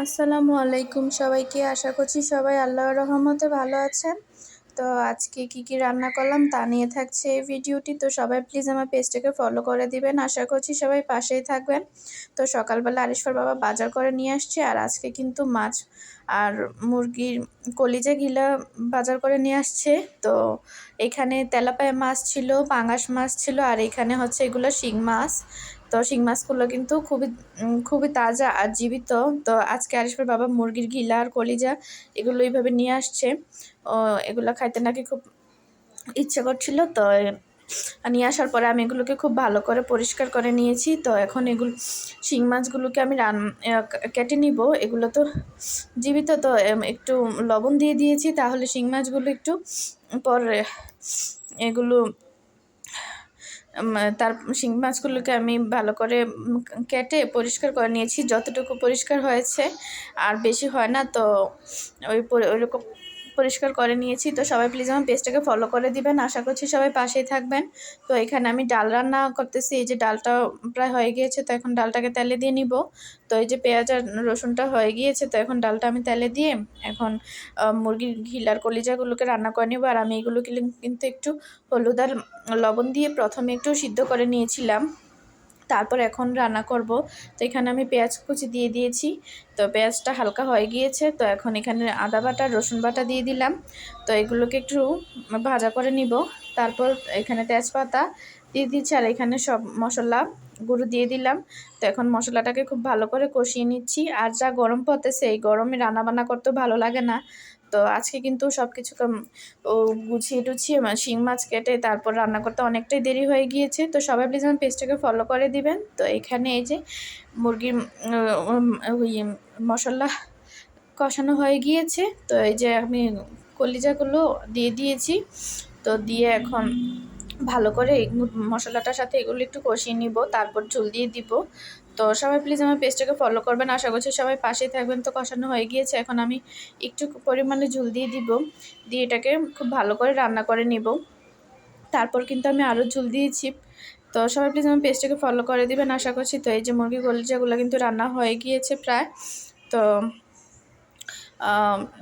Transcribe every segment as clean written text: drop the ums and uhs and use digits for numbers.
আসসালামু আলাইকুম সবাইকে। আশা করছি সবাই আল্লাহর রহমতে ভালো আছেন। তো আজকে কি রান্না করলাম তা নিয়ে থাকছে এই ভিডিওটি। তো সবাই প্লিজ আমার পেজটাকে ফলো করে দিবেন। আশা করছি সবাই পাশেই থাকবেন। তো সকালবেলা আরিশফার বাবা বাজার করে নিয়ে আসছে, আর আজকে কিন্তু মাছ আর মুরগির কলিজা ঘিলা বাজার করে নিয়ে আসছে। তো এখানে তেলাপিয়া মাছ ছিল, পাঙ্গাস মাছ ছিল, আর এখানে হচ্ছে এগুলো শিং মাছ। তো শিং মাছগুলো কিন্তু খুবই তাজা আর জীবিত। তো আজকে আরিশফার বাবা মুরগির ঘিলা আর কলিজা এগুলো এইভাবে নিয়ে আসছে। এগুলো খাইতে নাকি খুব ইচ্ছে করছিল। তো নিয়ে আসার পরে আমি এগুলোকে খুব ভালো করে পরিষ্কার করে নিয়েছি। তো এখন এগুলো শিং মাছগুলোকে আমি কেটে নিব। এগুলো তো জীবিত, তো একটু লবণ দিয়ে দিয়েছি, তাহলে শিং মাছগুলো একটু পরে এগুলো তার শিং মাছগুলোকে আমি ভালো করে কেটে পরিষ্কার করে নিয়েছি, যতটুকু পরিষ্কার হয়েছে, আর বেশি হয় না। তো ওইরকম পরিষ্কার করে নিয়েছি। তো সবাই প্লিজ আমার পেজটাকে ফলো করে দিবেন। আশা করছি সবাই পাশেই থাকবেন। তো এখানে আমি ডাল রান্না করতেছি। এই যে ডালটা প্রায় হয়ে গিয়েছে, তো এখন ডালটাকে তেলে দিয়ে নিব। তো এই যে পেঁয়াজ আর রসুনটা হয়ে গিয়েছে, তো এখন ডালটা আমি তেলে দিয়ে এখন মুরগির ঘিলার কলিজাগুলোকে রান্না করে নেব। আর আমি এগুলো কিন্তু একটু হলুদ আর লবণ দিয়ে প্রথমে একটু সিদ্ধ করে নিয়েছিলাম, তারপর এখন রান্না করব। তো এখানে আমি পেঁয়াজ কুচি দিয়ে দিয়েছি। তো পেঁয়াজটা হালকা হয়ে গিয়েছে, তো এখন এখানে আদা বাটা রসুন বাটা দিয়ে দিলাম। তো এগুলোকে একটু ভাজা করে নিব। তারপর এখানে তেজপাতা দিয়ে দিচ্ছি, আর এখানে সব মশলা গুঁড়ো দিয়ে দিলাম। তো এখন মশলাটাকে খুব ভালো করে কষিয়ে নিচ্ছি। আর যা গরম পড়তেছে, এই গরমে রান্নাবান্না করতেও ভালো লাগে না। তো আজকে কিন্তু সব কিছু গুছিয়ে টুছিয়ে শিং মাছ কেটে তারপর রান্না করতে অনেকটাই দেরি হয়ে গিয়েছে। তো সবাই প্লিজ আমার পেজটাকে ফলো করে দিবেন। তো এখানে এই যে মুরগির ওই মশলা কষানো হয়ে গিয়েছে। তো এই যে আমি কলিজাগুলো দিয়ে দিয়েছি। তো দিয়ে এখন ভালো করে এই মশলাটার সাথে এগুলো একটু কষিয়ে নিব, তারপর ঝোল দিয়ে দিব। তো সবাই প্লিজ আমার পেজটাকে ফলো করবেন। আশা করছি সবাই পাশেই থাকবেন। তো কষানো হয়ে গিয়েছে, এখন আমি একটু পরিমাণে ঝোল দিয়ে দিব, দিয়ে এটাকে খুব ভালো করে রান্না করে নিব। তারপর কিন্তু আমি আরও ঝোল দিয়েছি। তো সবাই প্লিজ আমার পেজটাকে ফলো করে দিবেন। আশা করছি। তো এই যে মুরগির কলিজাগুলো কিন্তু রান্না হয়ে গিয়েছে প্রায়। তো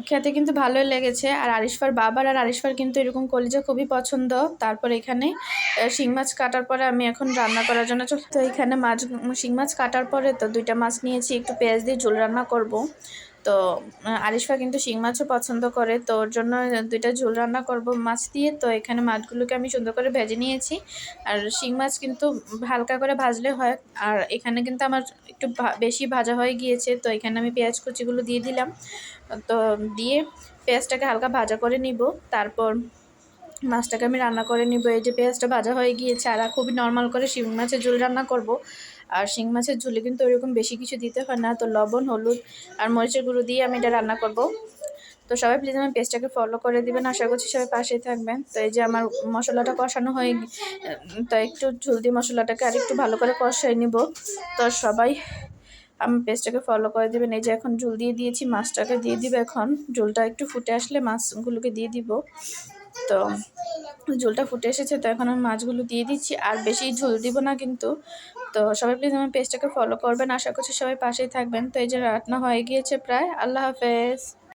খেতে কিন্তু ভালোই লেগেছে। আর আরিশফার বাবার আর আরিশফার কিন্তু এরকম কলিজা খুবই পছন্দ। তারপর এখানে শিং মাছ কাটার পরে আমি এখন রান্না করার জন্য তো এখানে শিং মাছ কাটার পরে তো দুইটা মাছ নিয়েছি, একটু পেঁয়াজ দিয়ে ঝোল রান্না করব। তো আরিশফা কিন্তু শিং মাছও পছন্দ করে, তো ওর জন্য দুইটা ঝোল রান্না করব মাছ দিয়ে। তো এখানে মাছগুলোকে আমি সুন্দর করে ভেজে নিয়েছি। আর শিং মাছ কিন্তু হালকা করে ভাজলে হয়। আর এখানে কিন্তু আমার একটু বেশি ভাজা হয়ে গিয়েছে। তো এখানে আমি পেঁয়াজ কুচিগুলো দিয়ে দিলাম। তো দিয়ে পেঁয়াজটাকে হালকা ভাজা করে নিব, তারপর মাছটাকে আমি রান্না করে নিব। এই যে পেঁয়াজটা ভাজা হয়ে গিয়েছে, আর খুবই নর্মাল করে শিং মাছের ঝোল রান্না করব। আর শিং মাছের ঝোলে কিন্তু ওইরকম বেশি কিছু দিতে হয় না। তো লবণ হলুদ আর মরিচের গুঁড়ো দিয়ে আমি এটা রান্না করব। তো সবাই প্লিজ আমার পেজটাকে ফলো করে দিবেন। আশা করছি সবাই পাশেই থাকবেন। তো এই যে আমার মশলাটা কষানো হয়ে তো একটু ঝোল দিয়ে মশলাটাকে আর একটু ভালো করে কষাই নিব। তো সবাই আমার পেজটাকে ফলো করে দেবেন। এই যে এখন ঝোল দিয়ে দিয়েছি, মাছটাকে দিয়ে দিব। এখন ঝোলটা একটু ফুটে আসলে মাছগুলোকে দিয়ে দিব। তো ঝোলটা ফুটে এসেছে, তো এখন আমি মাছগুলো দিয়ে দিচ্ছি। আর বেশি ঝোল দিব না কিন্তু। তো সবাই প্লিজ আমার পেজটাকে ফলো করবেন। আশা করছি সবাই পাশেই থাকবেন। তো এই যে রান্না হয়ে গিয়েছে প্রায়। আল্লাহ হাফেজ।